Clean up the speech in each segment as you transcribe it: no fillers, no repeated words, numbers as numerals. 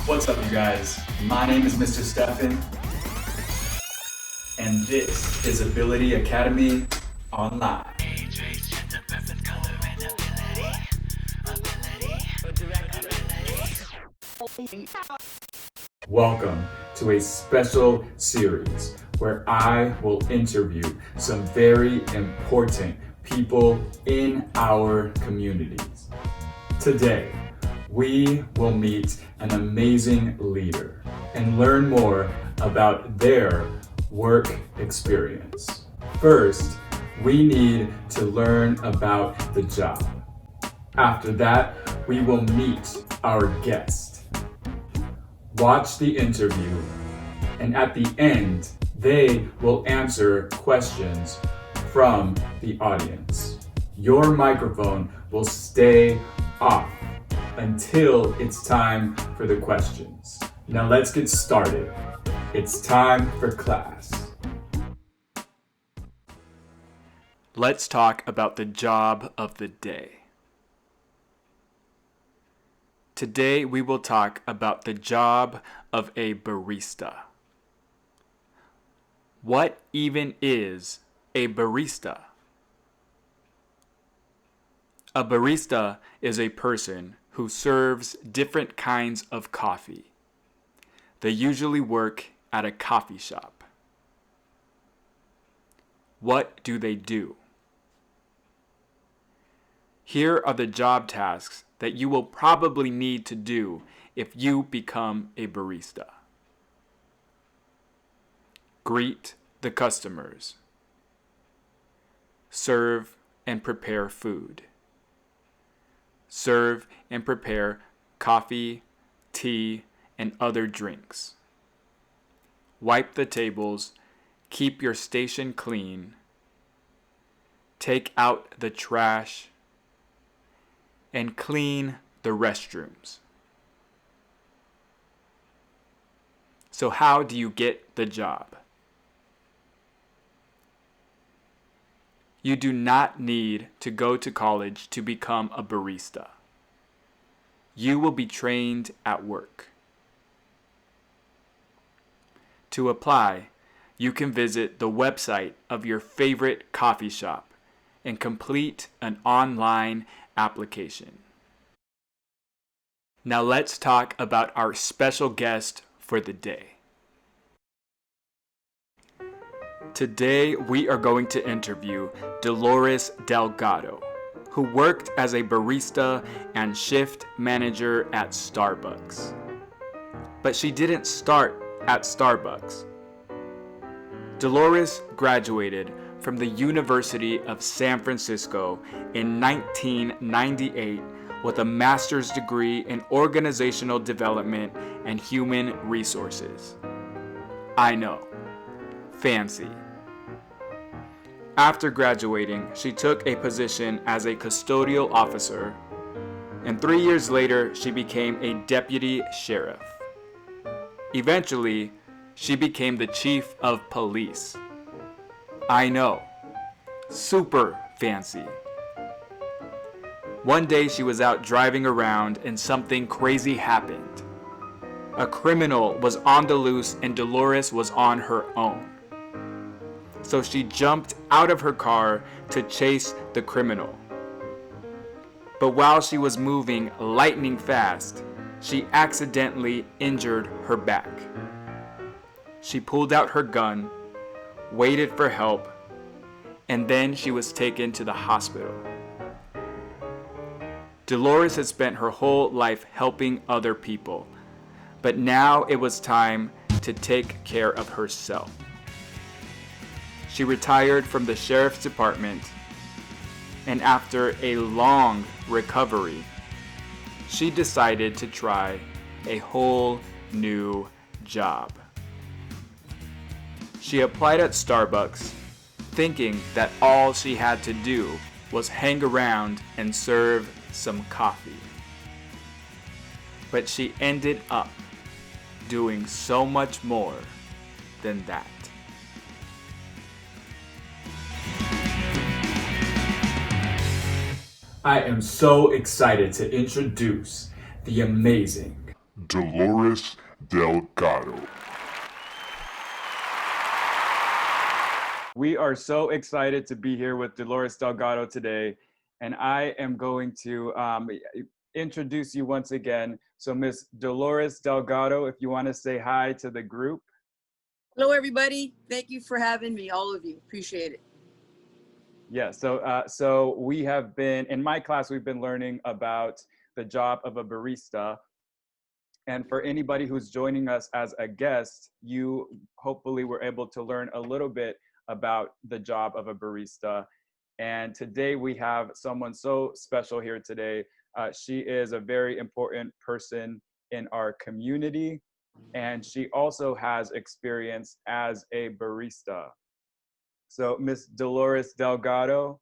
What's up, you guys? My name is Mr. Stefan, and this is Ability Academy Online. Welcome to a special series where I will interview some very important people in our communities. Today, we will meet an amazing leader and learn more about their work experience. First, we need to learn about the job. After that, we will meet our guest. Watch the interview, and at the end, they will answer questions from the audience. Your microphone will stay off until it's time for the questions. Now let's get started. It's time for class. Let's talk about the job of the day. Today we will talk about the job of a barista. What even is a barista? A barista is a person who serves different kinds of coffee. They usually work at a coffee shop. What do they do? Here are the job tasks that you will probably need to do if you become a barista. Greet the customers. Serve and prepare food. Serve and prepare coffee, tea, and other drinks. Wipe the tables, keep your station clean, take out the trash, and clean the restrooms. So how do you get the job? You do not need to go to college to become a barista. You will be trained at work. To apply, you can visit the website of your favorite coffee shop and complete an online application. Now let's talk about our special guest for the day. Today we are going to interview Dolores Delgado, who worked as a barista and shift manager at Starbucks. But she didn't start at Starbucks. Dolores graduated from the University of San Francisco in 1998 with a master's degree in organizational development and human resources. I know, fancy. After graduating, she took a position as a custodial officer, and 3 years later, she became a deputy sheriff. Eventually, she became the chief of police. I know, super fancy. One day she was out driving around and something crazy happened. A criminal was on the loose and Dolores was on her own. So she jumped out of her car to chase the criminal. But while she was moving lightning fast, she accidentally injured her back. She pulled out her gun, waited for help, and then she was taken to the hospital. Dolores had spent her whole life helping other people, but now it was time to take care of herself. She retired from the sheriff's department, and after a long recovery, she decided to try a whole new job. She applied at Starbucks, thinking that all she had to do was hang around and serve some coffee. But she ended up doing so much more than that. I am so excited to introduce the amazing Dolores Delgado. We are so excited to be here with Dolores Delgado today, and I am going to introduce you once again. So Miss Dolores Delgado, if you want to say hi to the group. Hello, everybody. Thank you for having me, all of you. Appreciate it. Yeah, so we have been, in my class, we've been learning about the job of a barista. And for anybody who's joining us as a guest, you hopefully were able to learn a little bit about the job of a barista. And today we have someone so special here today. She is a very important person in our community, and she also has experience as a barista. So Miss Dolores Delgado,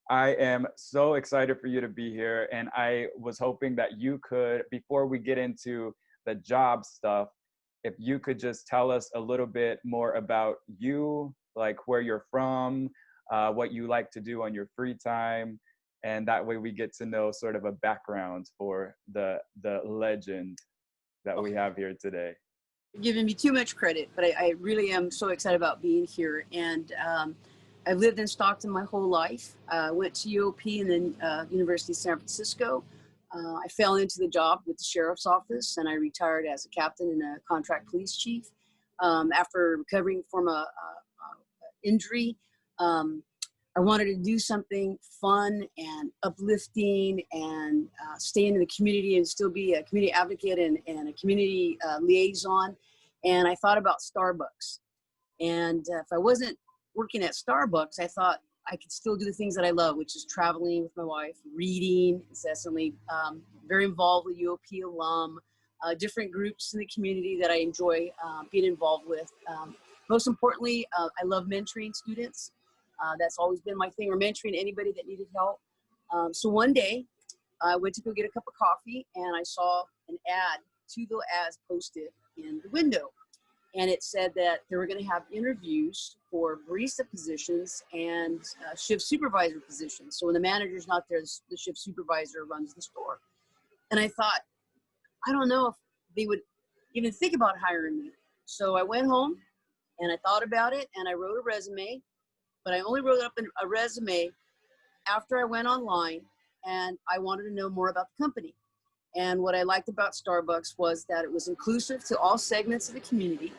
I am so excited for you to be here. And I was hoping that you could, before we get into the job stuff, if you could just tell us a little bit more about you, like where you're from, what you like to do on your free time. And that way we get to know sort of a background for the legend that we have here today. You're giving me too much credit, but I really am so excited about being here. And I've lived in Stockton my whole life. Went to UOP and then University of San Francisco. I fell into the job with the sheriff's office, and I retired as a captain and a contract police chief. After recovering from a injury, I wanted to do something fun and uplifting and stay in the community and still be a community advocate and a community liaison. And I thought about Starbucks. And if I wasn't working at Starbucks, I thought I could still do the things that I love, which is traveling with my wife, reading incessantly, very involved with UOP alum, different groups in the community that I enjoy being involved with. Most importantly, I love mentoring students. That's always been my thing, or mentoring anybody that needed help. So one day, I went to go get a cup of coffee, and I saw an ad, two little ads posted in the window. And it said that they were going to have interviews for barista positions and shift supervisor positions. So when the manager's not there, the shift supervisor runs the store. And I thought, I don't know if they would even think about hiring me. So I went home and I thought about it, and I wrote a resume. But I only wrote up a resume after I went online and I wanted to know more about the company. And what I liked about Starbucks was that it was inclusive to all segments of the community.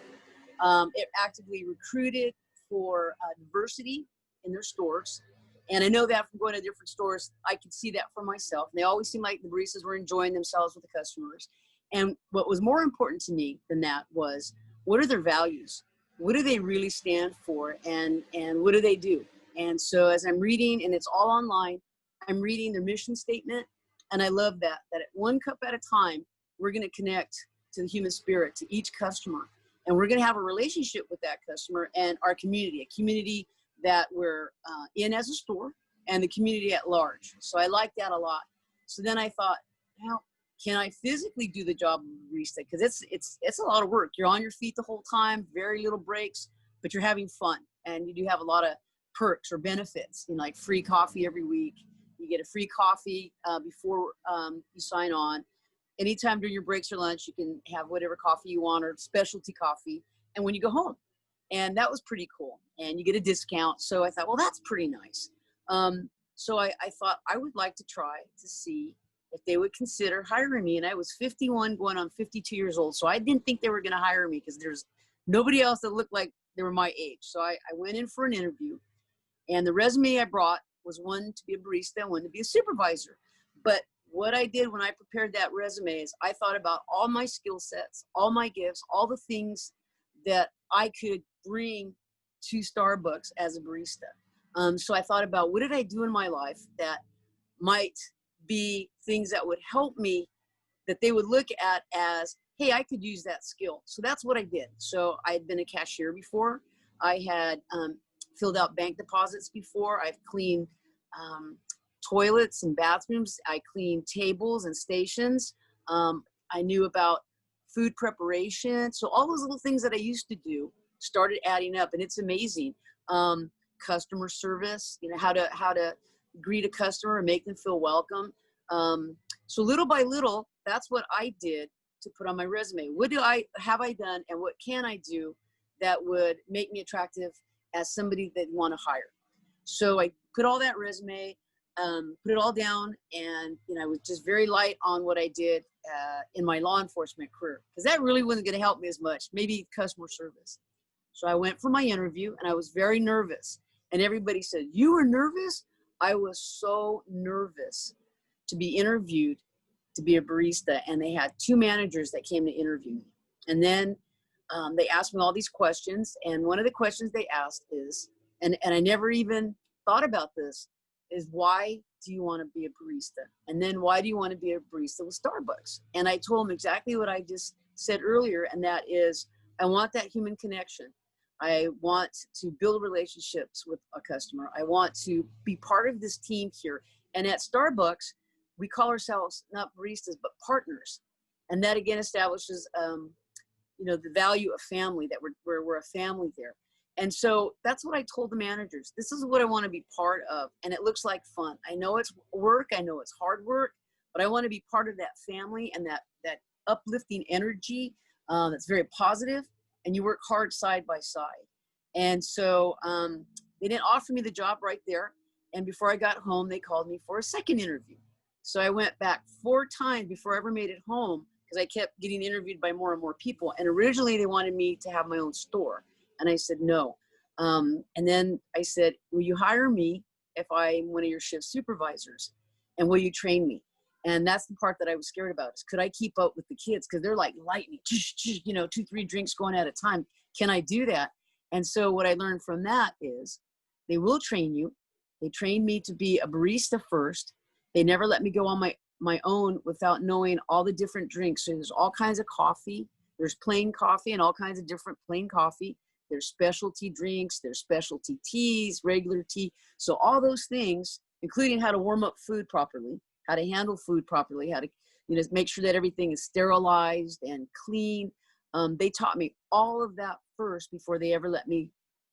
It actively recruited for diversity in their stores. And I know that from going to different stores, I could see that for myself. And they always seemed like the baristas were enjoying themselves with the customers. And what was more important to me than that was, what are their values? What do they really stand for? And what do they do? And so as I'm reading, and it's all online, I'm reading their mission statement. And I love that at one cup at a time, we're going to connect to the human spirit, to each customer. And we're going to have a relationship with that customer and our community, a community that we're in as a store and the community at large. So I like that a lot. So then I thought, now, can I physically do the job of a barista? Because it's a lot of work. You're on your feet the whole time, very little breaks, but you're having fun. And you do have a lot of perks or benefits, like free coffee every week. You get a free coffee before you sign on. Anytime during your breaks or lunch, you can have whatever coffee you want or specialty coffee. And when you go home, and that was pretty cool. And you get a discount. So I thought, well, that's pretty nice. So I thought I would like to try to see if they would consider hiring me. And I was 51 going on 52 years old. So I didn't think they were going to hire me because there's nobody else that looked like they were my age. So I went in for an interview, and the resume I brought was one to be a barista and one to be a supervisor. But what I did when I prepared that resume is I thought about all my skill sets, all my gifts, all the things that I could bring to Starbucks as a barista. So I thought about, what did I do in my life that might be things that would help me, that they would look at as, hey, I could use that skill. So that's what I did. So I had been a cashier before. I had filled out bank deposits before. I've cleaned toilets and bathrooms. I cleaned tables and stations. I knew about food preparation. So all those little things that I used to do started adding up, and it's amazing. Customer service, how to greet a customer and make them feel welcome. So little by little, that's what I did to put on my resume? What have I done, and what can I do that would make me attractive as somebody that want to hire? So I put all that resume, put it all down, and I was just very light on what I did in my law enforcement career, because that really wasn't going to help me as much. Maybe customer service. So I went for my interview, and I was very nervous. And everybody said, "You were nervous?" I was so nervous to be interviewed to be a barista, and they had two managers that came to interview me. And then they asked me all these questions, and one of the questions they asked is, and I never even thought about this, is why do you want to be a barista? And then why do you want to be a barista with Starbucks? And I told them exactly what I just said earlier, and that is, I want that human connection. I want to build relationships with a customer. I want to be part of this team here. And at Starbucks, we call ourselves not baristas, but partners. And that again establishes, the value of family, that we're a family there. And so that's what I told the managers. This is what I want to be part of. And it looks like fun. I know it's work. I know it's hard work, but I want to be part of that family and that uplifting energy that's very positive, and you work hard side by side. And so they didn't offer me the job right there. And before I got home, they called me for a second interview. So I went back 4 times before I ever made it home, because I kept getting interviewed by more and more people. And originally they wanted me to have my own store. And I said, no. And then I said, will you hire me if I'm one of your shift supervisors? And will you train me? And that's the part that I was scared about, is could I keep up with the kids? Because they're like lightning, 2, 3 drinks going at a time. Can I do that? And so what I learned from that is they will train you. They trained me to be a barista first. They never let me go on my own without knowing all the different drinks. So there's all kinds of coffee. There's plain coffee and all kinds of different plain coffee. There's specialty drinks. There's specialty teas, regular tea. So all those things, including how to warm up food properly, how to handle food properly, how to make sure that everything is sterilized and clean. They taught me all of that first before they ever let me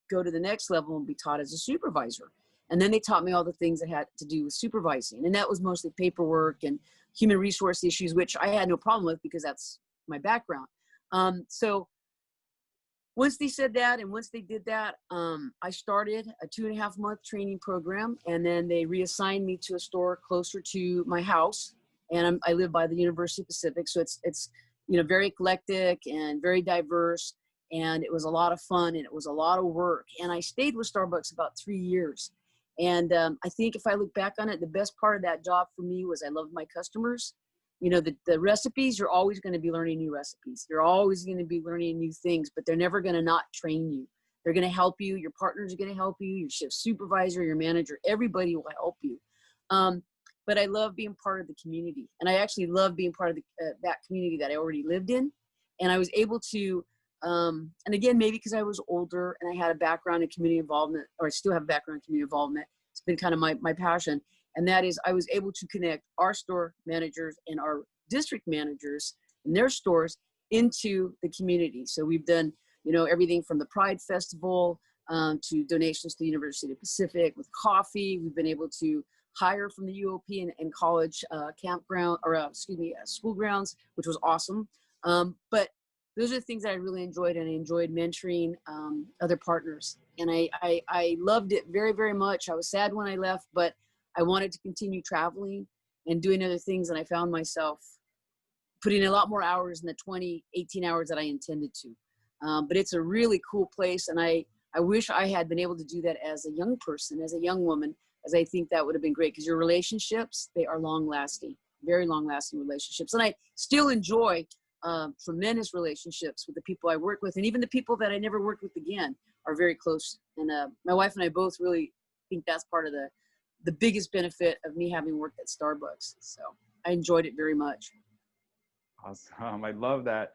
go to the next level and be taught as a supervisor. And then they taught me all the things that had to do with supervising. And that was mostly paperwork and human resource issues, which I had no problem with because that's my background. So once they said that, and once they did that, I started a 2.5-month training program. And then they reassigned me to a store closer to my house. And I live by the University of Pacific. So it's very eclectic and very diverse. And it was a lot of fun, and it was a lot of work. And I stayed with Starbucks about 3 years. And I think if I look back on it, the best part of that job for me was I loved my customers. The recipes, you're always going to be learning new recipes. You're always going to be learning new things, but they're never going to not train you. They're going to help you. Your partners are going to help you. Your shift supervisor, your manager, everybody will help you. But I love being part of the community. And I actually love being part of that community that I already lived in. And I was able to, and again, maybe because I was older and I had a background in community involvement, or I still have a background in community involvement. It's been kind of my passion. And that is, I was able to connect our store managers and our district managers and their stores into the community. So we've done, everything from the Pride Festival to donations to the University of the Pacific with coffee. We've been able to hire from the UOP and college campground, or school grounds, which was awesome. But those are the things that I really enjoyed, and I enjoyed mentoring other partners. And I loved it very, very much. I was sad when I left, but I wanted to continue traveling and doing other things. And I found myself putting a lot more hours than the 18 hours that I intended to. But it's a really cool place. And I wish I had been able to do that as a young person, as a young woman, as I think that would have been great, because your relationships, they are long lasting, very long lasting relationships. And I still enjoy tremendous relationships with the people I work with, and even the people that I never worked with again are very close. And my wife and I both really think that's part of the biggest benefit of me having worked at Starbucks. So I enjoyed it very much. Awesome. I love that.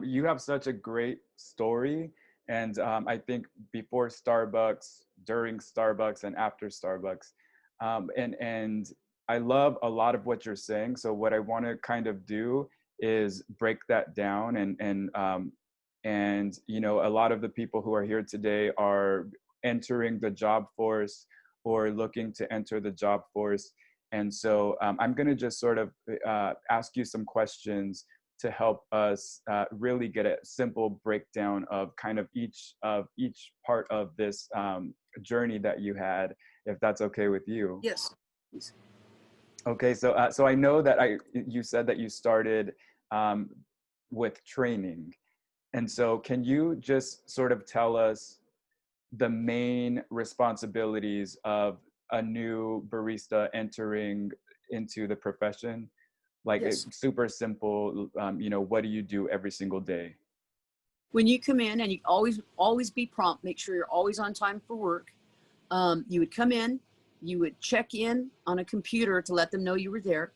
You have such a great story. And I think before Starbucks, during Starbucks, and after Starbucks. And I love a lot of what you're saying. So what I want to kind of do is break that down. And a lot of the people who are here today are entering the job force or looking to enter the job force. And so I'm going to just sort of ask you some questions to help us really get a simple breakdown of kind of each part of this journey that you had, if that's okay with you. Yes. Please. Okay, so I know that you said that you started with training, and so can you just sort of tell us the main responsibilities of a new barista entering into the profession? Like, Yes. it's super simple. What do you do every single day? When you come in, and you always be prompt, make sure you're always on time for work. You would come in, you would check in on a computer to let them know you were there,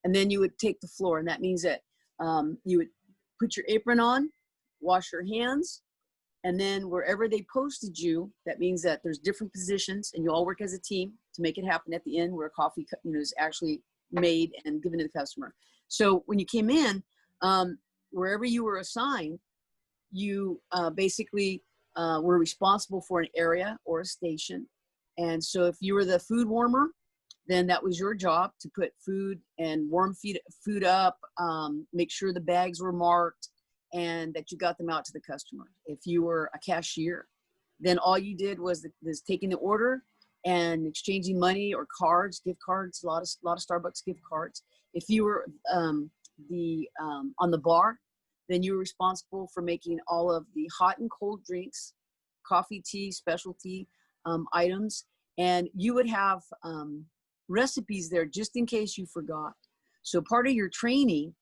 and then you would take the floor. And that means that you would put your apron on, wash your hands, and then wherever they posted you, that means that there's different positions, and you all work as a team to make it happen at the end, where coffee is actually made and given to the customer. So when you came in, wherever you were assigned, you basically were responsible for an area or a station. And so if you were the food warmer, then that was your job to put food and warm food up, make sure the bags were marked, and that you got them out to the customer. If you were a cashier, then all you did was taking the order and exchanging money or cards, gift cards, a lot of Starbucks gift cards. If you were on the bar, then you were responsible for making all of the hot and cold drinks, coffee, tea, specialty items, and you would have recipes there just in case you forgot. So part of your training,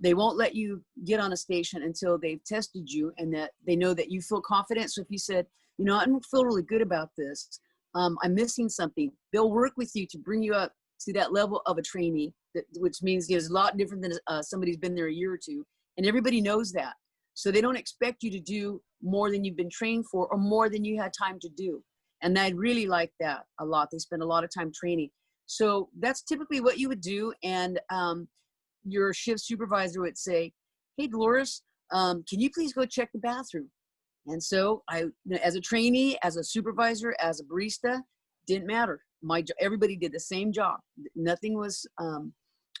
they won't let you get on a station until they've tested you and that they know that you feel confident. So if you said, I don't feel really good about this, I'm missing something, they'll work with you to bring you up to that level of a trainee, which means it's a lot different than somebody's been there a year or two. And everybody knows that. So they don't expect you to do more than you've been trained for or more than you had time to do. And I really like that a lot. They spend a lot of time training. So that's typically what you would do. And your shift supervisor would say, hey, Dolores, can you please go check the bathroom? And so as a trainee, as a supervisor, as a barista, didn't matter. Everybody did the same job. Nothing was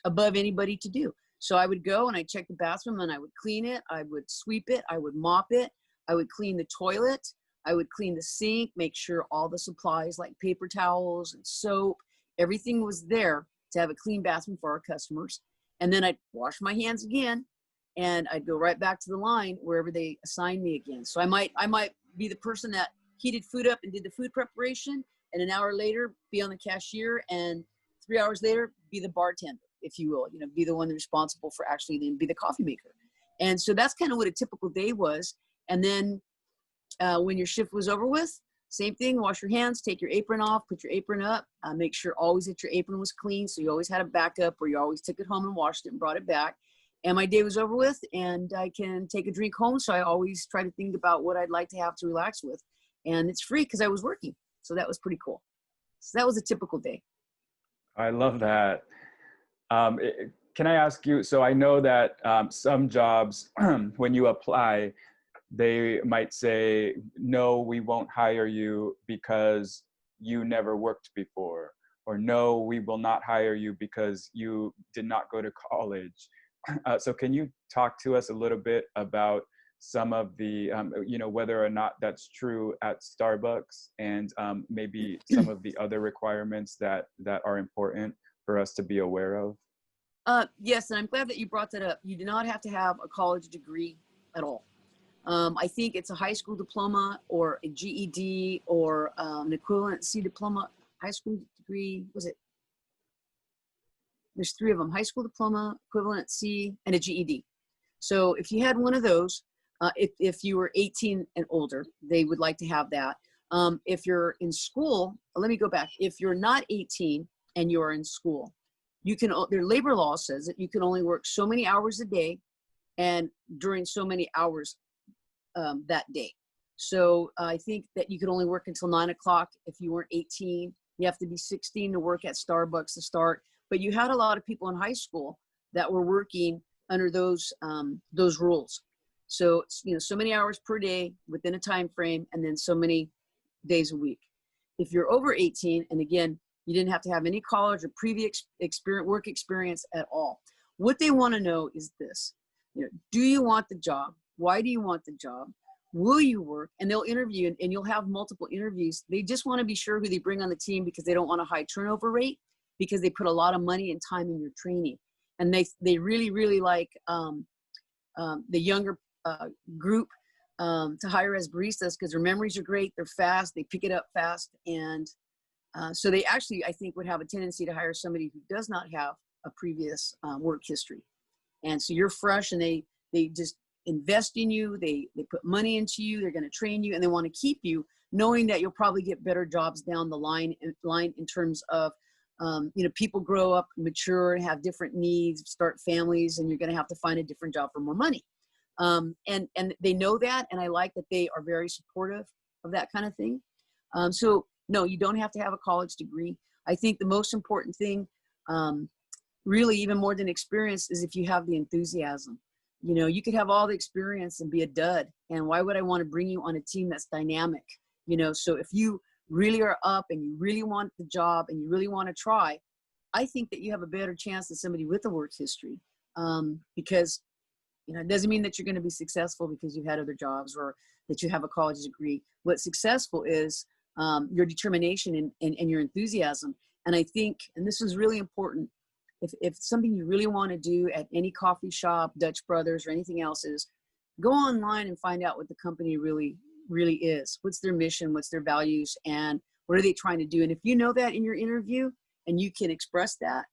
above anybody to do. So I would go and I'd check the bathroom and I would clean it. I would sweep it. I would mop it. I would clean the toilet. I would clean the sink, make sure all the supplies like paper towels and soap, everything was there to have a clean bathroom for our customers. And then I'd wash my hands again and I'd go right back to the line wherever they assigned me again. So I might be the person that heated food up and did the food preparation, and an hour later be on the cashier, and 3 hours later be the bartender, if you will, be the one responsible for actually then be the coffee maker. And so that's kind of what a typical day was. And then when your shift was over with, same thing, wash your hands, take your apron off, put your apron up, make sure always that your apron was clean. So you always had a backup, or you always took it home and washed it and brought it back. And my day was over with and I can take a drink home. So I always try to think about what I'd like to have to relax with. And it's free because I was working. So that was pretty cool. So that was a typical day. I love that. Can I ask you, so I know that some jobs, when you apply, they might say, no, we won't hire you because you never worked before, or no, we will not hire you because you did not go to college. So can you talk to us a little bit about some of the, whether or not that's true at Starbucks, and maybe some of the other requirements that are important for us to be aware of? Yes, and I'm glad that you brought that up. You do not have to have a college degree at all. I think it's a high school diploma or a GED or an equivalency diploma, high school degree, there's 3 of them, high school diploma, equivalency, and a GED. So if you had one of those, if you were 18 and older, they would like to have that. If you're in school, let me go back. If you're not 18 and you're in school, their labor law says that you can only work so many hours a day and during so many hours that day. So I think that you could only work until 9 o'clock if you weren't 18. You have to be 16 to work at Starbucks to start. But you had a lot of people in high school that were working under those rules. So so many hours per day within a time frame, and then so many days a week. If you're over 18, and again, you didn't have to have any college or previous work experience at all. What they want to know is this, do you want the job? Why do you want the job? Will you work? And they'll interview, and you'll have multiple interviews. They just want to be sure who they bring on the team, because they don't want a high turnover rate, because they put a lot of money and time in your training. And they really, really like the younger group to hire as baristas, because their memories are great. They're fast. They pick it up fast. And so they actually, I think, would have a tendency to hire somebody who does not have a previous work history. And so you're fresh, and they just invest in you. They put money into you. They're going to train you, and they want to keep you, knowing that you'll probably get better jobs down the line in terms of, people grow up, mature, have different needs, start families, and you're going to have to find a different job for more money. And they know that, and I like that they are very supportive of that kind of thing. So no, you don't have to have a college degree. I think the most important thing, really even more than experience, is if you have the enthusiasm. You could have all the experience and be a dud. And why would I want to bring you on a team that's dynamic? So if you really are up and you really want the job and you really want to try, I think that you have a better chance than somebody with a work history. Because, it doesn't mean that you're going to be successful because you've had other jobs or that you have a college degree. What's successful is your determination and your enthusiasm. And I think, and this is really important, if something you really want to do at any coffee shop, Dutch Brothers, or anything else, is go online and find out what the company really is. What's their mission? What's their values? And what are they trying to do? And if you know that in your interview and you can express that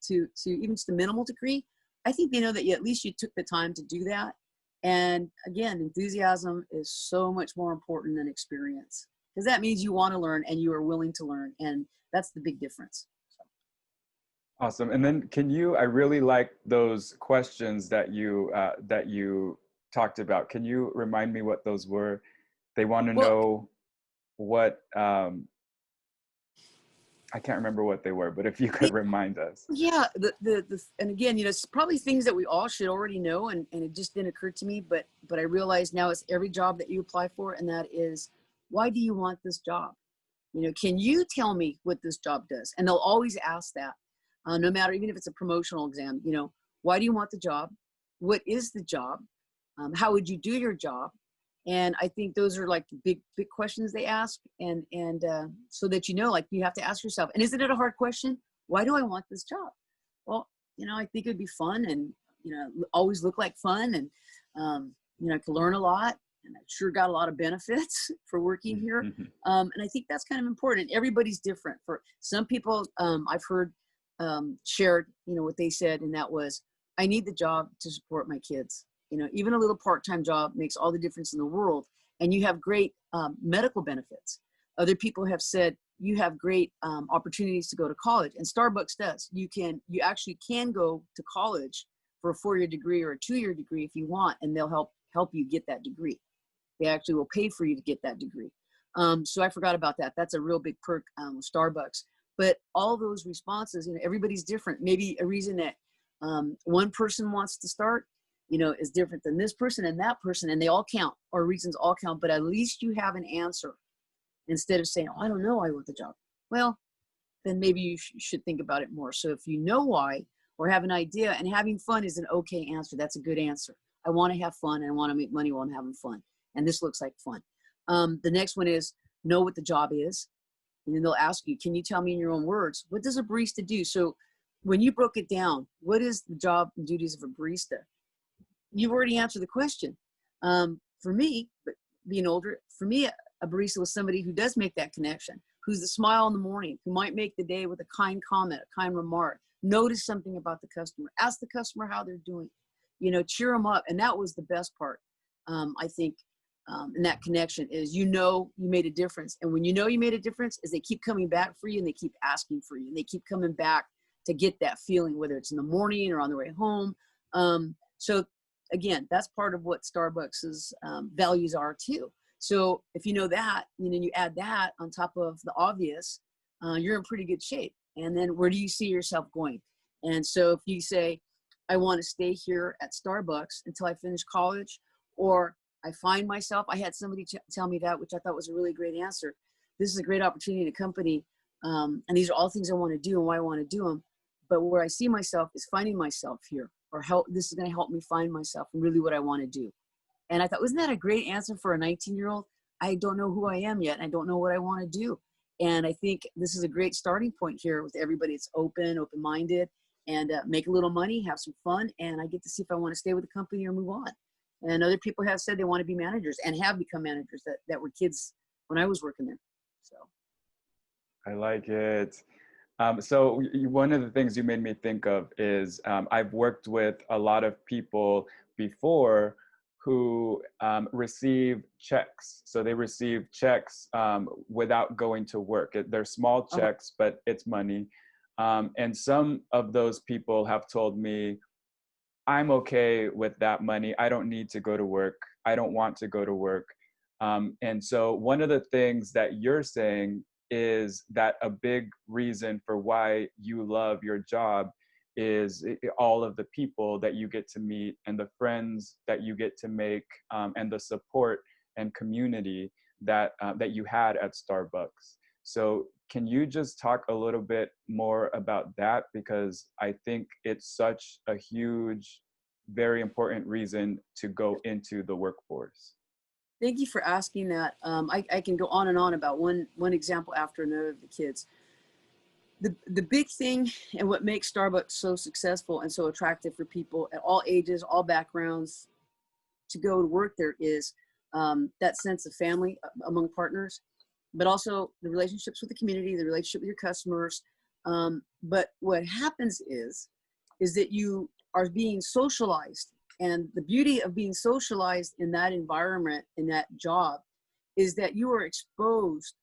to even just a minimal degree, I think they know that at least you took the time to do that. And again, enthusiasm is so much more important than experience, because that means you want to learn and you are willing to learn. And that's the big difference. Awesome. And then I really like those questions that you talked about. Can you remind me what those were? They want to know what, I can't remember what they were, but if you could remind us. Yeah. And again, it's probably things that we all should already know. And it just didn't occur to me, but I realize now it's every job that you apply for. And that is, why do you want this job? Can you tell me what this job does? And they'll always ask that. No matter, even if it's a promotional exam, why do you want the job? What is the job? How would you do your job? And I think those are like big questions they ask. And so that, like, you have to ask yourself, and isn't it a hard question? Why do I want this job? Well, I think it'd be fun, and, always look like fun. And, I could learn a lot, and I sure got a lot of benefits for working here. And I think that's kind of important. Everybody's different. For some people, I've heard, shared, what they said, and that was, I need the job to support my kids. Even a little part-time job makes all the difference in the world, and you have great medical benefits. Other people have said you have great opportunities to go to college, and Starbucks does. You actually can go to college for a 4-year degree or a 2-year degree if you want, and they'll help you get that degree. They actually will pay for you to get that degree. So I forgot about that. That's a real big perk with Starbucks. But all those responses, everybody's different. Maybe a reason that one person wants to start, is different than this person and that person, and they all count, or reasons all count, but at least you have an answer instead of saying, oh, I don't know, I want the job. Well, then maybe you should think about it more. So if you know why, or have an idea, and having fun is an okay answer, that's a good answer. I want to have fun, and I want to make money while I'm having fun. And this looks like fun. The next one is know what the job is. And then they'll ask you, can you tell me in your own words, what does a barista do? So when you broke it down, what is the job and duties of a barista? You've already answered the question. For me, but being older, for me, a barista was somebody who does make that connection, who's the smile in the morning, who might make the day with a kind comment, a kind remark, notice something about the customer, ask the customer how they're doing, cheer them up. And that was the best part, I think, and that connection is, you made a difference. And when you made a difference, is they keep coming back for you, and they keep asking for you, and they keep coming back to get that feeling, whether it's in the morning or on the way home. So again, that's part of what Starbucks's values are too. So if you know that, you add that on top of the obvious, you're in pretty good shape. And then where do you see yourself going? And so if you say, I want to stay here at Starbucks until I finish college, or I find myself, I had somebody tell me that, which I thought was a really great answer. This is a great opportunity in a company. And these are all things I want to do and why I want to do them. but where I see myself is finding myself here, or help. This is going to help me find myself and really what I want to do. And I thought, wasn't that a great answer for a 19-year-old? I don't know who I am yet. And I don't know what I want to do. And I think this is a great starting point here with everybody. It's open-minded, and make a little money, have some fun. And I get to see if I want to stay with the company or move on. And other people have said they want to be managers and have become managers that were kids when I was working there. So. I like it. One of the things you made me think of is I've worked with a lot of people before who receive checks. So they receive checks without going to work. They're small checks, but it's money. And some of those people have told me, I'm okay with that money. I don't need to go to work. I don't want to go to work. And so one of the things that you're saying is that a big reason for why you love your job is all of the people that you get to meet and the friends that you get to make, and the support and community that you had at Starbucks. So can you just talk a little bit more about that? Because I think it's such a huge, very important reason to go into the workforce. Thank you for asking that. I can go on and on about one example after another of the kids. The big thing and what makes Starbucks so successful and so attractive for people at all ages, all backgrounds to go to work there is that sense of family among partners, but also the relationships with the community, the relationship with your customers. But what happens is that you are being socialized. And the beauty of being socialized in that environment, in that job, is that you are exposed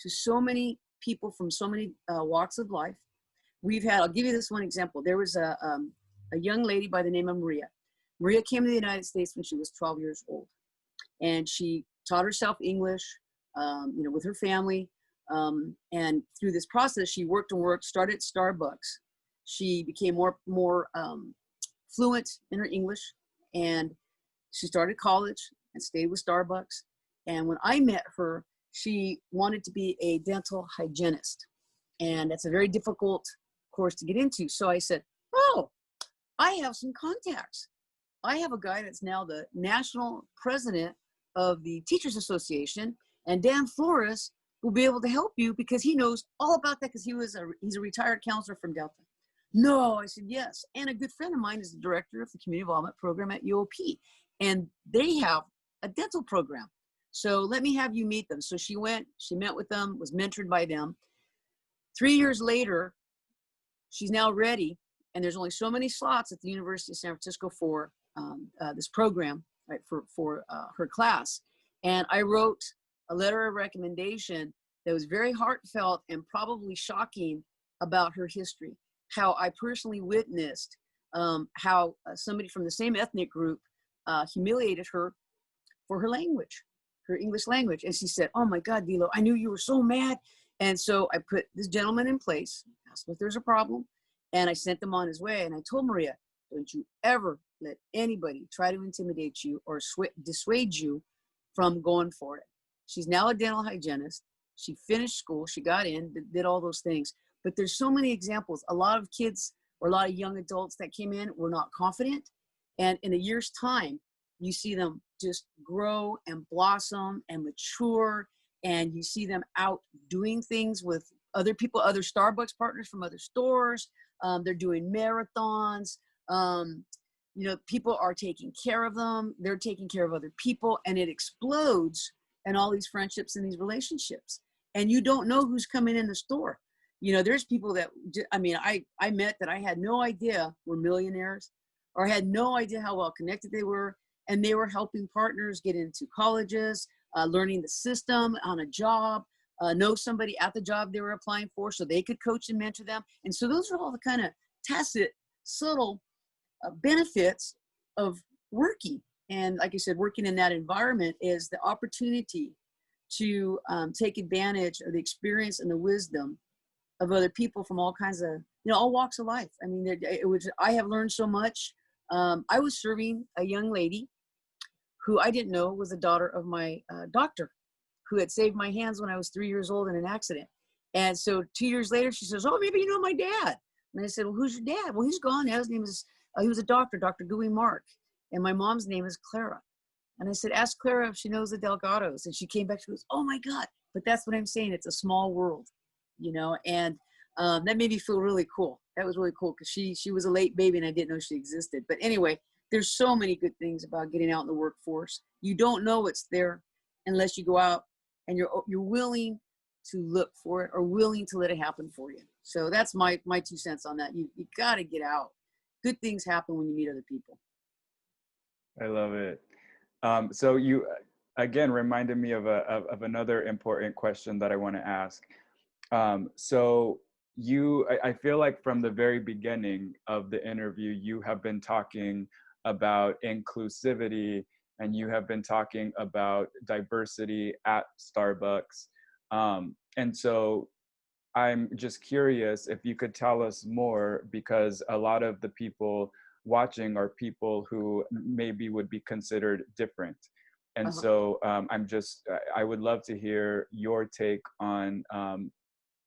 to so many people from so many walks of life. I'll give you this one example. There was a young lady by the name of Maria. Maria came to the United States when she was 12 years old. And she taught herself English, with her family. And through this process, she worked, started at Starbucks. She became more fluent in her English, and she started college and stayed with Starbucks. And when I met her, she wanted to be a dental hygienist. And that's a very difficult course to get into. So I said, oh, I have some contacts. I have a guy that's now the national president of the Teachers Association, and Dan Flores will be able to help you because he knows all about that because he's a retired counselor from Delta. No, I said, yes. And a good friend of mine is the director of the Community Involvement Program at UOP. And they have a dental program. So let me have you meet them. So she met with them, was mentored by them. 3 years later, she's now ready. And there's only so many slots at the University of San Francisco for this program, right, for her class. And I wrote a letter of recommendation that was very heartfelt and probably shocking about her history. How I personally witnessed how somebody from the same ethnic group humiliated her for her language, her English language. And she said, oh my God, Dilo, I knew you were so mad. And so I put this gentleman in place, asked if there's a problem, and I sent him on his way. And I told Maria, don't you ever let anybody try to intimidate you or dissuade you from going for it. She's now a dental hygienist. She finished school. She got in, did all those things. But there's so many examples. A lot of kids or a lot of young adults that came in were not confident. And in a year's time, you see them just grow and blossom and mature. And you see them out doing things with other people, other Starbucks partners from other stores. They're doing marathons. People are taking care of them. They're taking care of other people. And it explodes in all these friendships and these relationships. And you don't know who's coming in the store. There's people that, I met that I had no idea were millionaires, or had no idea how well connected they were. And they were helping partners get into colleges, learning the system on a job, know somebody at the job they were applying for so they could coach and mentor them. And so those are all the kind of tacit, subtle benefits of working. And like I said, working in that environment is the opportunity to take advantage of the experience and the wisdom of other people from all kinds of, all walks of life. I mean, I have learned so much. I was serving a young lady who I didn't know was the daughter of my doctor, who had saved my hands when I was 3 years old in an accident. And so 2 years later, she says, oh, maybe you know my dad. And I said, well, who's your dad? Well, he's gone now. His name is, he was a doctor, Dr. Dewey Mark. And my mom's name is Clara. And I said, ask Clara if she knows the Delgados. And she came back, she goes, oh my God. But that's what I'm saying. It's a small world, you know, and that made me feel really cool. That was really cool because she was a late baby and I didn't know she existed. But anyway, there's so many good things about getting out in the workforce. You don't know it's there unless you go out and you're willing to look for it or willing to let it happen for you. So that's my 2 cents on that. You got to get out. Good things happen when you meet other people. I love it. So you again reminded me of another important question that I want to ask. So I feel like from the very beginning of the interview, you have been talking about inclusivity and you have been talking about diversity at Starbucks. And so I'm just curious if you could tell us more, because a lot of the people watching are people who maybe would be considered different. And so I would love to hear your take on,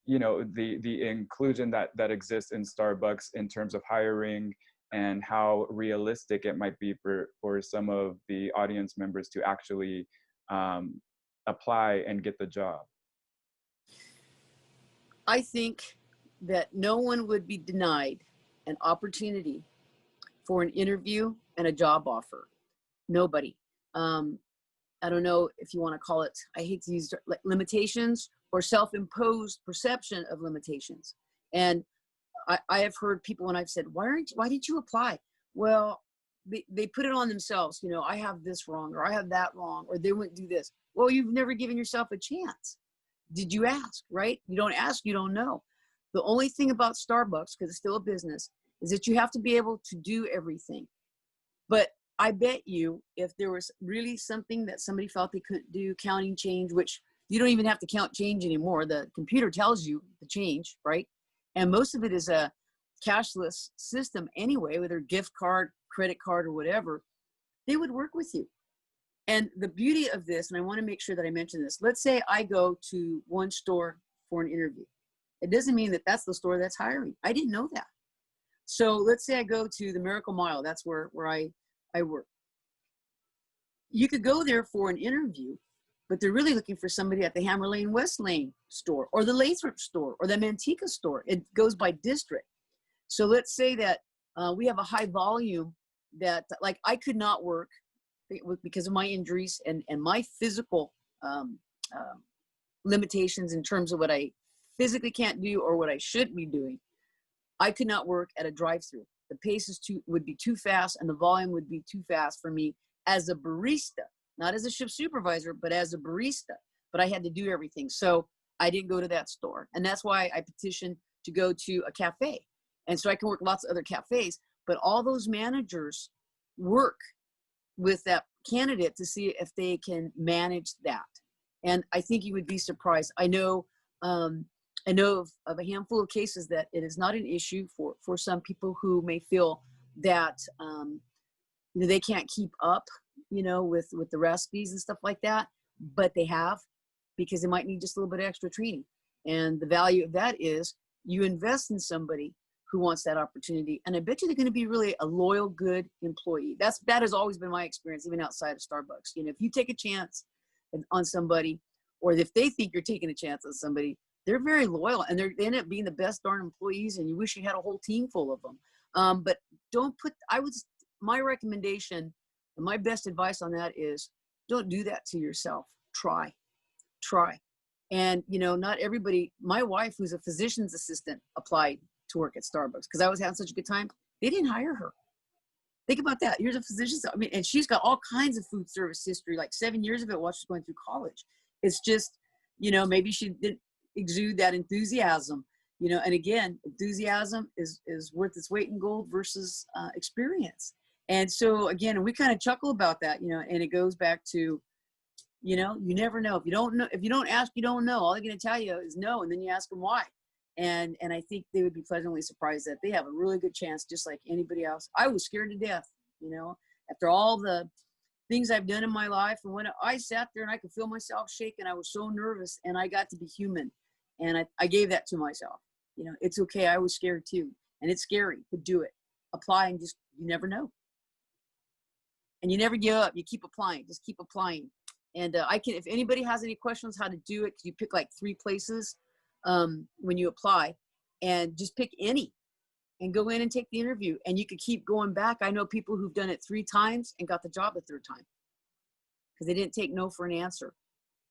you know, the inclusion that exists in Starbucks in terms of hiring and how realistic it might be for some of the audience members to actually apply and get the job. I think that no one would be denied an opportunity for an interview and a job offer. Nobody. I don't know if you want to call it, I hate to use like limitations or self-imposed perception of limitations. And I have heard people when I've said, why did you apply? Well, they put it on themselves. You know, I have this wrong, or I have that wrong, or they wouldn't do this. Well, you've never given yourself a chance. Did you ask, right? You don't ask, you don't know. The only thing about Starbucks, because it's still a business, is that you have to be able to do everything. But I bet you if there was really something that somebody felt they couldn't do, counting change, which you don't even have to count change anymore. The computer tells you the change, right? And most of it is a cashless system anyway, whether gift card, credit card, or whatever, they would work with you. And the beauty of this, and I want to make sure that I mention this, let's say I go to one store for an interview. It doesn't mean that that's the store that's hiring. I didn't know that. So let's say I go to the Miracle Mile. That's where I work. You could go there for an interview, but they're really looking for somebody at the Hammer Lane West Lane store or the Lathrop store or the Manteca store. It goes by district. So let's say that we have a high volume that, like, I could not work because of my injuries and my physical limitations in terms of what I physically can't do or what I should be doing. I could not work at a drive-through. The pace would be too fast and the volume would be too fast for me as a barista, not as a shift supervisor, but as a barista. But I had to do everything. So I didn't go to that store. And that's why I petitioned to go to a cafe. And so I can work lots of other cafes, but all those managers work with that candidate to see if they can manage that. And I think you would be surprised. I know of a handful of cases that it is not an issue for some people who may feel that they can't keep up, with the recipes and stuff like that, but they have, because they might need just a little bit of extra training. And the value of that is you invest in somebody who wants that opportunity. And I bet you they're going to be really a loyal, good employee. That has always been my experience, even outside of Starbucks. If you take a chance on somebody, or if they think you're taking a chance on somebody, they're very loyal and they end up being the best darn employees, and you wish you had a whole team full of them. But my recommendation and my best advice on that is don't do that to yourself. Try. And, not everybody, my wife, who's a physician's assistant, applied to work at Starbucks because I was having such a good time. They didn't hire her. Think about that. Here's a physician. And she's got all kinds of food service history, like 7 years of it while she's going through college. It's just, maybe she didn't exude that enthusiasm, and again, enthusiasm is worth its weight in gold versus experience. And so again, we kind of chuckle about that, and it goes back to, you never know. If you don't ask, you don't know. All they're going to tell you is no. And then you ask them why. And I think they would be pleasantly surprised that they have a really good chance, just like anybody else. I was scared to death, after all the things I've done in my life. And when I sat there and I could feel myself shaking, I was so nervous, and I got to be human. And I gave that to myself. It's okay. I was scared too. and it's scary, but do it. Apply and just, you never know. And you never give up. You keep applying. Just keep applying. And if anybody has any questions how to do it, you pick like 3 places when you apply, and just pick any and go in and take the interview. And you could keep going back. I know people who've done it 3 times and got the job the 3rd time because they didn't take no for an answer.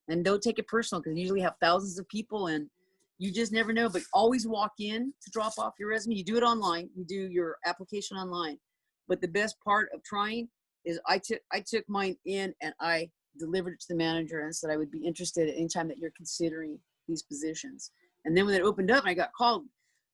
And don't take it personal, because you usually have thousands of people and you just never know. But always walk in to drop off your resume. You do it online. You do your application online. But the best part of trying is I took mine in and I delivered it to the manager and said I would be interested at any time that you're considering these positions. And then when it opened up and I got called,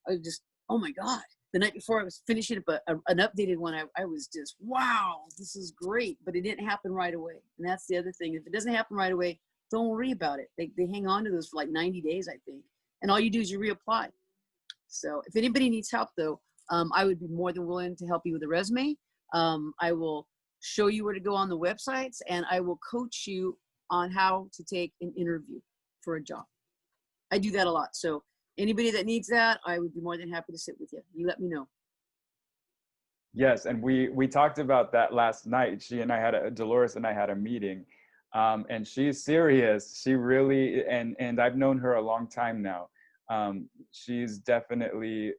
I was just, oh my God. The night before I was finishing up an updated one, I was just, wow, this is great. But it didn't happen right away. And that's the other thing. If it doesn't happen right away, don't worry about it. They hang on to those for like 90 days, I think. And all you do is you reapply. So if anybody needs help, though, I would be more than willing to help you with a resume. I will show you where to go on the websites, and I will coach you on how to take an interview for a job. I do that a lot. So anybody that needs that, I would be more than happy to sit with you. You let me know. Yes, and we talked about that last night. Dolores and I had a meeting, and she's serious. She really, and I've known her a long time now. She's definitely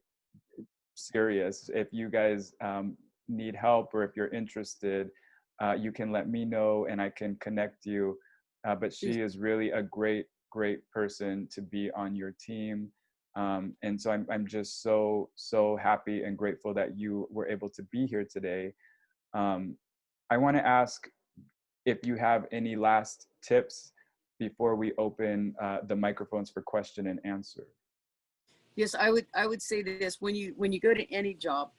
serious. If you guys need help or if you're interested, you can let me know and I can connect you. But she is really a great person to be on your team. And so I'm just so happy and grateful that you were able to be here today. I want to ask if you have any last tips before we open the microphones for question and answer. Yes, I would say this: when you go to any job,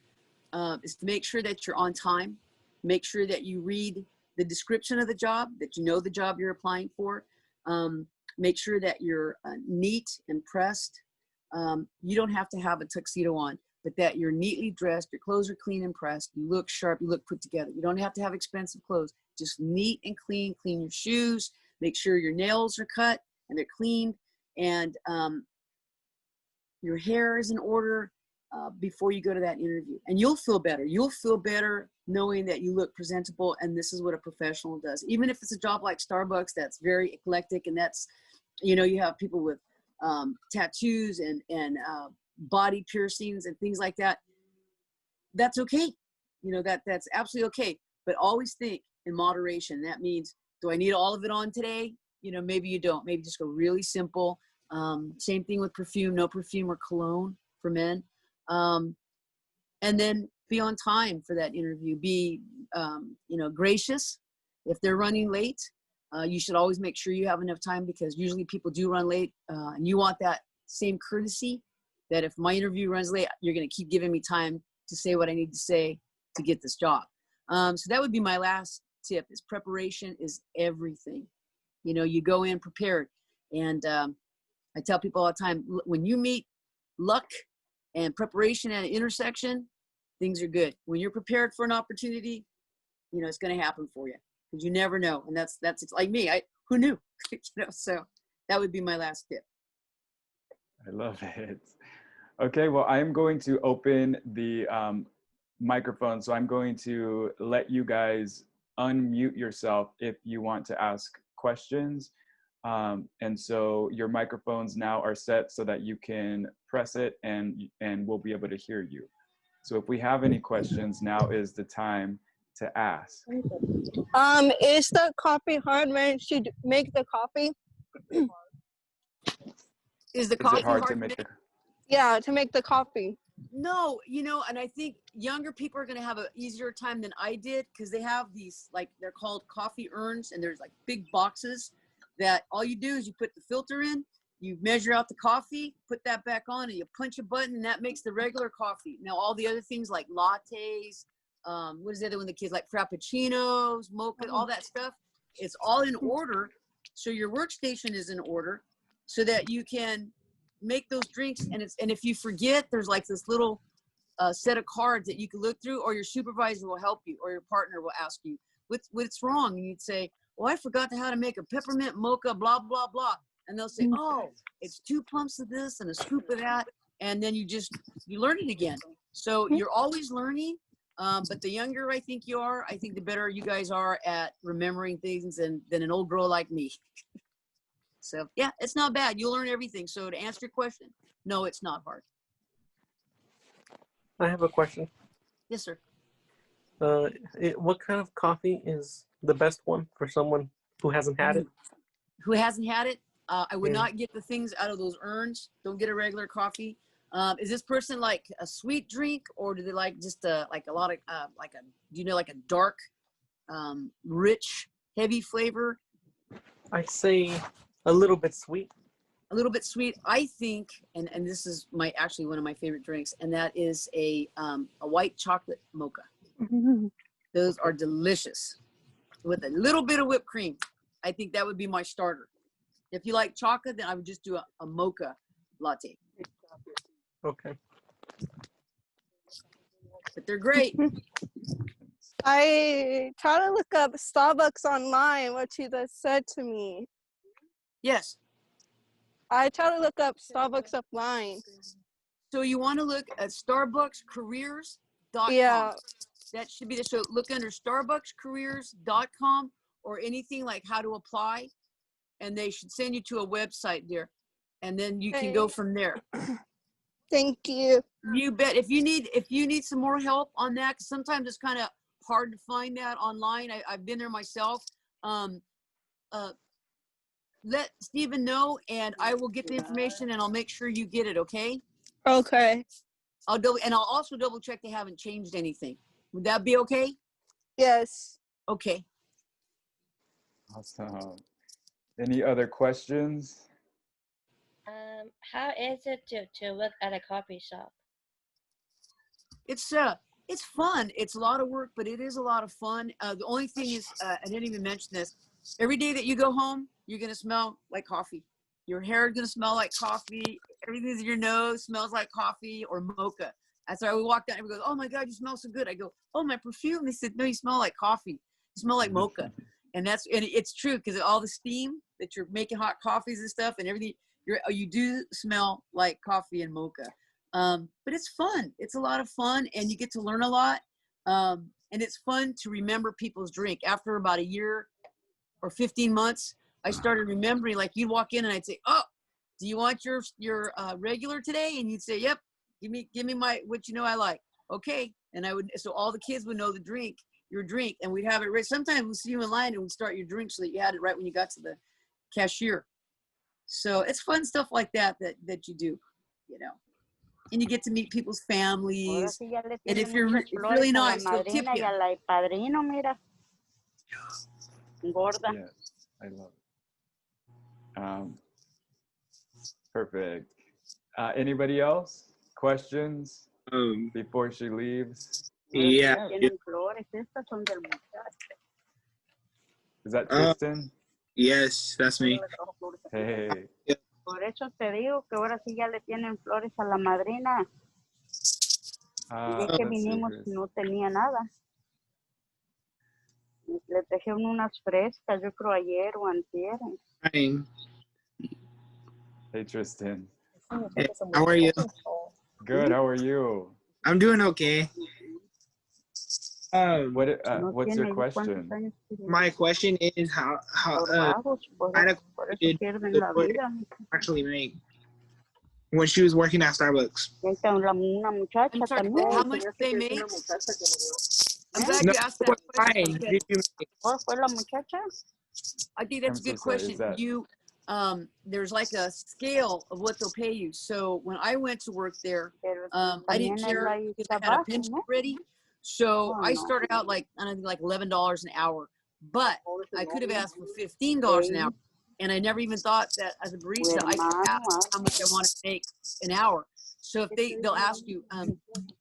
is to make sure that you're on time. Make sure that you read the description of the job, that you know the job you're applying for. Make sure that you're neat and pressed. You don't have to have a tuxedo on, but that you're neatly dressed, your clothes are clean and pressed, you look sharp, you look put together. You don't have to have expensive clothes, just neat and clean. Clean your shoes, make sure your nails are cut and they're cleaned, and your hair is in order before you go to that interview. And you'll feel better. You'll feel better knowing that you look presentable, and this is what a professional does. Even if it's a job like Starbucks that's very eclectic, and that's, you have people with tattoos and body piercings and things like that. That's okay. That's absolutely okay. But always think in moderation. That means, do I need all of it on today? Maybe you don't. Maybe just go really simple. Same thing with perfume, no perfume or cologne for men. And then be on time for that interview. Be, gracious. If they're running late, you should always make sure you have enough time, because usually people do run late, and you want that same courtesy, that if my interview runs late, you're going to keep giving me time to say what I need to say to get this job. So that would be my last tip: is preparation is everything. You go in prepared. And I tell people all the time, when you meet luck and preparation at an intersection, things are good. When you're prepared for an opportunity, it's going to happen for you, because you never know. And that's like me. Who knew? So that would be my last tip. I love it. Okay, well, I'm going to open the microphone. So I'm going to let you guys unmute yourself if you want to ask questions. And so your microphones now are set so that you can press it and we'll be able to hear you. So if we have any questions, now is the time to ask. Is the coffee hard when you make the coffee? Is it hard to make the? Yeah, to make the coffee. No, and I think younger people are going to have an easier time than I did, because they have these, like, they're called coffee urns, and there's like big boxes that all you do is you put the filter in, you measure out the coffee, put that back on, and you punch a button, and that makes the regular coffee. Now, all the other things like lattes, what is the other one the kids like, frappuccinos, mocha, all that stuff, it's all in order. So your workstation is in order so that you can make those drinks. And if you forget, there's like this little set of cards that you can look through, or your supervisor will help you, or your partner will ask you what's wrong, and you'd say, well, I forgot how to make a peppermint mocha, blah blah blah, and they'll say, oh, it's 2 pumps of this and a scoop of that, and then you learn it again. So you're always learning. But the younger I think you are, I think the better you guys are at remembering things than an old girl like me. So yeah, it's not bad. You'll learn everything. So to answer your question, no, it's not hard. I have a question. Yes, sir. What kind of coffee is the best one for someone who hasn't had it? Who hasn't had it? I would Yeah. not get the things out of those urns. Don't get a regular coffee. Is this person like a sweet drink, or do they like just like a lot of like a dark, rich, heavy flavor? I say a little bit sweet. A little bit sweet. I think, and this is actually one of my favorite drinks, and that is a white chocolate mocha. Those are delicious with a little bit of whipped cream. I think that would be my starter. If you like chocolate, then I would just do a mocha latte. Okay. But they're great. I try to look up Starbucks online, what you just said to me. Yes. I try to look up Starbucks offline. So you want to look at starbuckscareers.com. Yeah. That should be the, so look under starbuckscareers.com or anything like how to apply, and they should send you to a website, dear. And then you can go from there. Thank you. You bet. If you need some more help on that, 'cause sometimes it's kind of hard to find that online. I've been there myself. Let Stephen know, and I will get the information, and I'll make sure you get it. Okay. Okay. I'll also double check they haven't changed anything. Would that be okay? Yes. Okay. Awesome. Any other questions? How is it to work at a coffee shop? It's fun. It's a lot of work, but it is a lot of fun. The only thing is, I didn't even mention this. Every day that you go home, you're gonna smell like coffee. Your hair is gonna smell like coffee. Everything's in your nose smells like coffee or mocha. That's why we walk down. Everyone goes, "Oh my God, you smell so good." I go, "Oh, my perfume." They said, "No, you smell like coffee. You smell like mocha." And it's true because all the steam that you're making hot coffees and stuff and everything, you do smell like coffee and mocha. But it's fun. It's a lot of fun, and you get to learn a lot. And it's fun to remember people's drink. After about a year or 15 months, I started remembering, like you'd walk in and I'd say, "Oh, do you want your regular today?" And you'd say, "Yep, give me my, what you know I like." Okay. And so all the kids would know your drink, and we'd have it ready. Sometimes we'd see you in line and we'd start your drink so that you had it right when you got to the cashier. So it's fun stuff like that you do, and you get to meet people's families. And if you're really nice, they'll tip you. Yes, I love it. Perfect. Anybody else? Questions before she leaves? Yeah. Is that Tristan? Yes, that's me. Hey. Por eso te digo que ahora sí ya le tienen flores a la madrina. Es que vinimos y no tenía nada. Le trajeron unas frescas, yo creo ayer o antier. Fine. Hey, Tristan. Hey, how are you? Good. How are you? I'm doing okay. What's your question? My question is how kind of did Dolores actually make when she was working at Starbucks? I'm sorry, how much did they make? I'm glad you asked that question. Did you make? I think that's a good question. There's like a scale of what they'll pay you. So when I went to work there, I didn't care because I had a pension ready. So I started out like $11 an hour, but I could have asked for $15 an hour, and I never even thought that as a barista I could ask how much I wanted to make an hour. So if they'll ask you,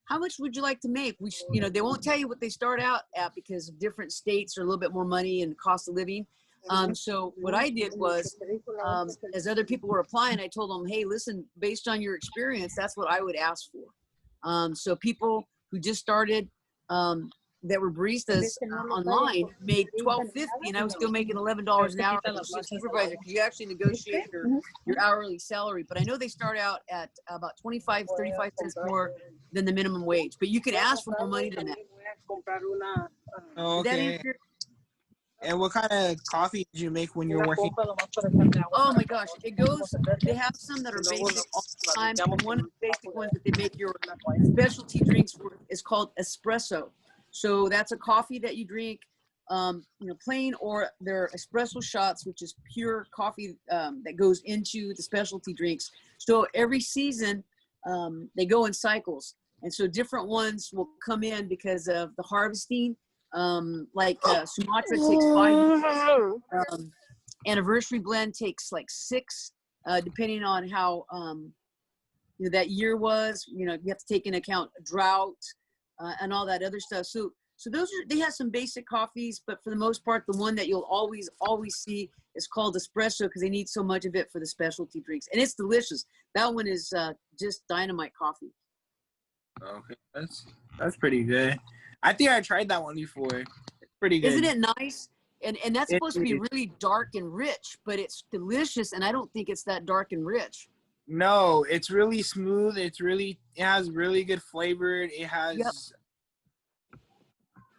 how much would you like to make? They won't tell you what they start out at because different states are a little bit more money and cost of living. So what I did was, as other people were applying, I told them, hey, listen, based on your experience, that's what I would ask for. So people who just started, that were baristas online made $12.50, and I was still making $11 an hour as a supervisor because you actually negotiate your hourly salary. But I know they start out at about 25, 35 cents more than the minimum wage, but you can ask for more money than that. Oh, Did that okay. answer? And what kind of coffee did you make when you were working? Oh my gosh, it goes. They have some that are basic all the time, and one of the basic ones that they make your specialty drinks for is called espresso. So that's a coffee that you drink, plain, or they're espresso shots, which is pure coffee that goes into the specialty drinks. So every season, they go in cycles, and so different ones will come in because of the harvesting. Sumatra takes 5 years. Anniversary blend takes like 6, depending on how that year was. You have to take into account drought and all that other stuff. So they have some basic coffees, but for the most part, the one that you'll always see is called espresso because they need so much of it for the specialty drinks, and it's delicious. That one is just dynamite coffee. Okay, that's pretty good. I think I tried that one before. It's pretty good. Isn't it nice? And that's supposed to be really dark and rich, but it's delicious, and I don't think it's that dark and rich. No, it's really smooth. It has really good flavor. It has. Yep.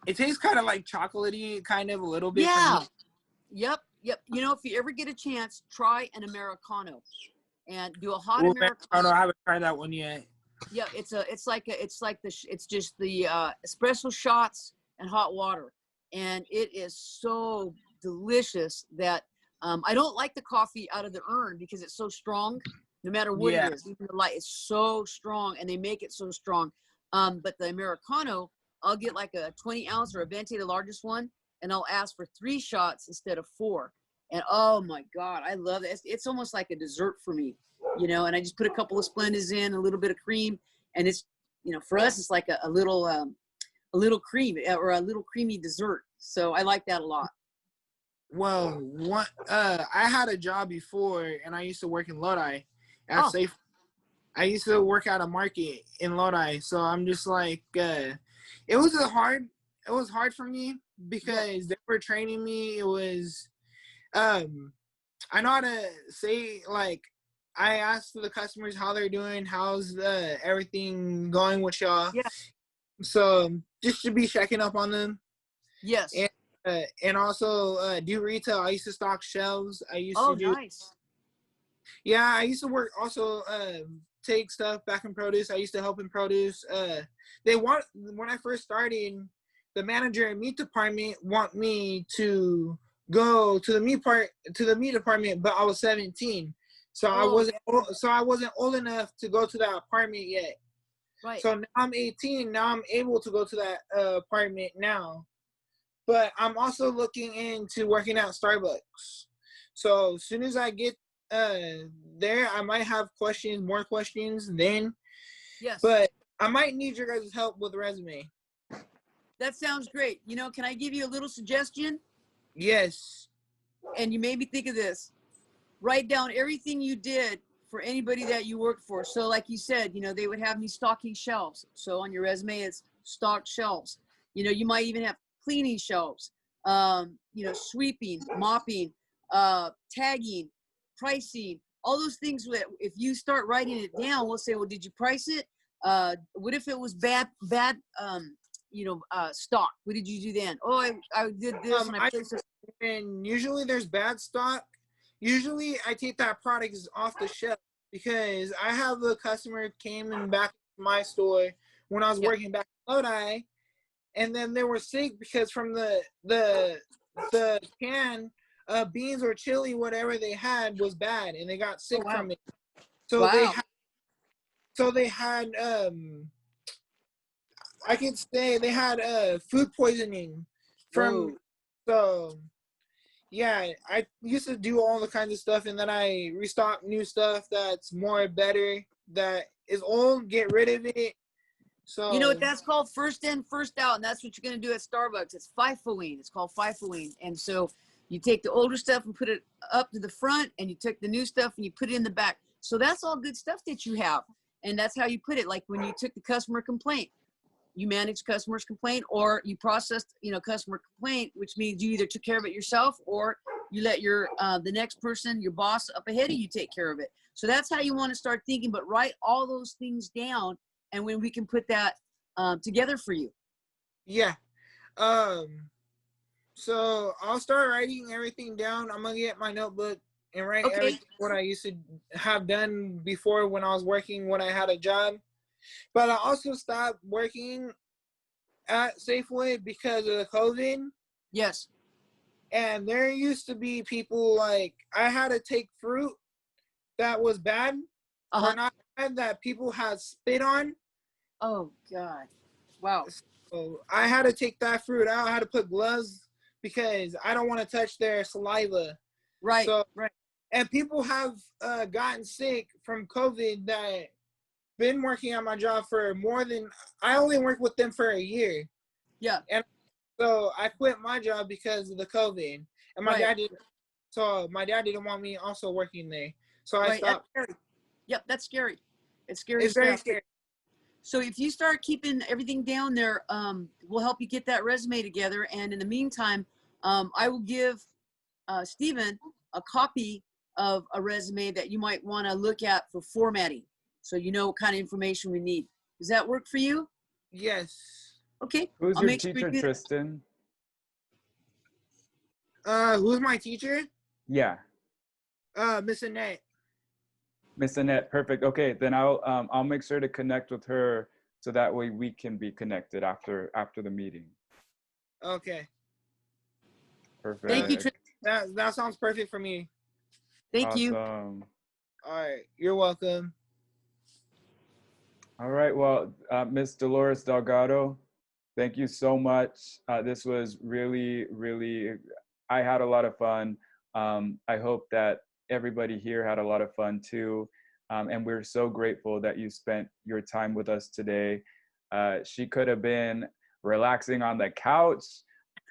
It tastes kind of like chocolatey, kind of a little bit. Yeah. Yep. If you ever get a chance, try an Americano, and do a hot Americano. I haven't tried that one yet. Yeah, it's just the espresso shots and hot water, and it is so delicious that I don't like the coffee out of the urn because it's so strong. No matter what it is, even the light, it's so strong, and they make it so strong. But the Americano, I'll get like a 20 ounce or a venti, the largest one, and I'll ask for 3 shots instead of 4. And oh my God, I love it. It's almost like a dessert for me. And I just put a couple of Splendas in, a little bit of cream, and it's, for us, it's like a little cream or a little creamy dessert. So I like that a lot. Well, I had a job before, and I used to work in Lodi. I used to work at a market in Lodi, so I'm just like, it was hard for me because they were training me. It was, I know how to say, like, I asked the customers how they're doing, how's everything going with y'all. Yeah. So just to be checking up on them. Yes. And also do retail. I used to stock shelves. I used to do. Nice. Yeah, I used to work also. Take stuff back in produce. I used to help in produce. When I first started, the manager in meat department want me to go to the meat department, but I was 17. So I wasn't old enough to go to that apartment yet. Right. So now I'm 18. Now I'm able to go to that apartment now. But I'm also looking into working at Starbucks. So as soon as I get there, I might have more questions then. Yes. But I might need your guys' help with the resume. That sounds great. Can I give you a little suggestion? Yes. And you made me think of this. Write down everything you did for anybody that you worked for. So like you said, they would have me stocking shelves. So on your resume, it's stocked shelves. You might even have cleaning shelves, sweeping, mopping, tagging, pricing, all those things. If you start writing it down, we'll say, well, did you price it? What if it was bad stock? What did you do then? Oh, I did this and I placed it. And usually there's bad stock. Usually I take that product off the shelf because I have a customer came in back to my store when I was working back in Lodi, and then they were sick because from the can of beans or chili, whatever they had was bad, and they got sick from it. So they had I could say they had food poisoning from. So yeah, I used to do all the kinds of stuff, and then I restock new stuff that's better, that is old, get rid of it. So you know what that's called? First in, first out, and that's what you're going to do at Starbucks. It's FIFOing. It's called FIFOing. And so you take the older stuff and put it up to the front, and you took the new stuff and you put it in the back. So that's all good stuff that you have, and that's how you put it. Like when you took the customer complaint, you managed customer's complaint, or you processed, customer complaint, which means you either took care of it yourself or you let your the next person, your boss up ahead of you, take care of it. So that's how you want to start thinking. But write all those things down, and when we can put that together for you. Yeah. So I'll start writing everything down. I'm gonna get my notebook and write Okay. everything what I used to have done before when I was working when I had a job. But I also stopped working at Safeway because of the COVID. Yes. And there used to be people like I had to take fruit that was bad or not bad that people had spit on. Oh God. Wow. So I had to take that fruit out. I had to put gloves because I don't want to touch their saliva. Right. So, right. and people have gotten sick from COVID that been working at my job for more than, I only worked with them for a year. Yeah. And so I quit my job because of the COVID. And my dad didn't, so my dad didn't want me also working there. So I stopped. That's scary. Yep, that's scary. It's scary. It's very scary. So if you start keeping everything down there, we'll help you get that resume together. And in the meantime, I will give Stephen a copy of a resume that you might want to look at for formatting, so you know what kind of information we need. Does that work for you? Yes. Okay. Who's I'll your make sure teacher, you Tristan? Who's my teacher? Yeah. Miss Annette. Miss Annette, perfect. Okay, then I'll make sure to connect with her so that way we can be connected after the meeting. Okay. Perfect. Thank you, Tristan. That sounds perfect for me. Thank you. Awesome. All right, you're welcome. All right, well, Miss Dolores Delgado, thank you so much. This was really, really, I had a lot of fun. I hope that everybody here had a lot of fun too. And we're so grateful that you spent your time with us today. She could have been relaxing on the couch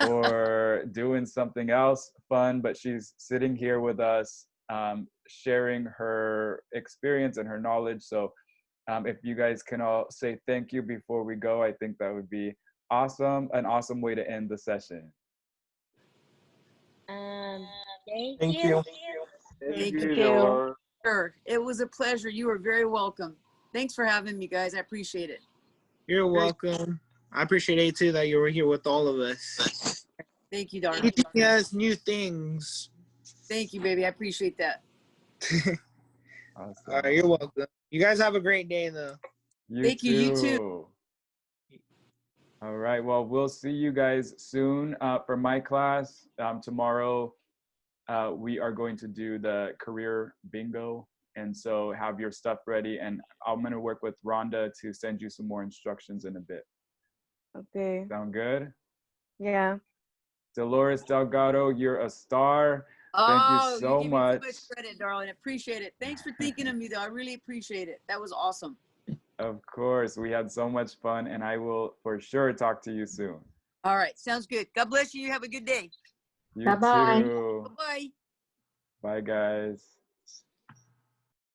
or doing something else fun, but she's sitting here with us, sharing her experience and her knowledge. So if you guys can all say thank you before we go, I think that would be awesome. An awesome way to end the session. Thank you. Thank you, Dolores. Sure. It was a pleasure. You are very welcome. Thanks for having me, guys. I appreciate it. You're welcome. I appreciate it too that you were here with all of us. Thank you, darling. Teaching us new things. Thank you, baby. I appreciate that. Awesome. All right, you're welcome. You guys have a great day, though. Thank you. You too. All right. Well, we'll see you guys soon for my class. Tomorrow, we are going to do the career bingo. And so have your stuff ready. And I'm going to work with Rhonda to send you some more instructions in a bit. Okay. Sound good? Yeah. Dolores Delgado, you're a star. Thank you so give much. me so much credit, darling. I appreciate it. Thanks for thinking of me, though. I really appreciate it. That was awesome. Of course. We had so much fun, and I will for sure talk to you soon. All right. Sounds good. God bless you. You have a good day. You Bye-bye. too. Bye-bye. Bye, guys.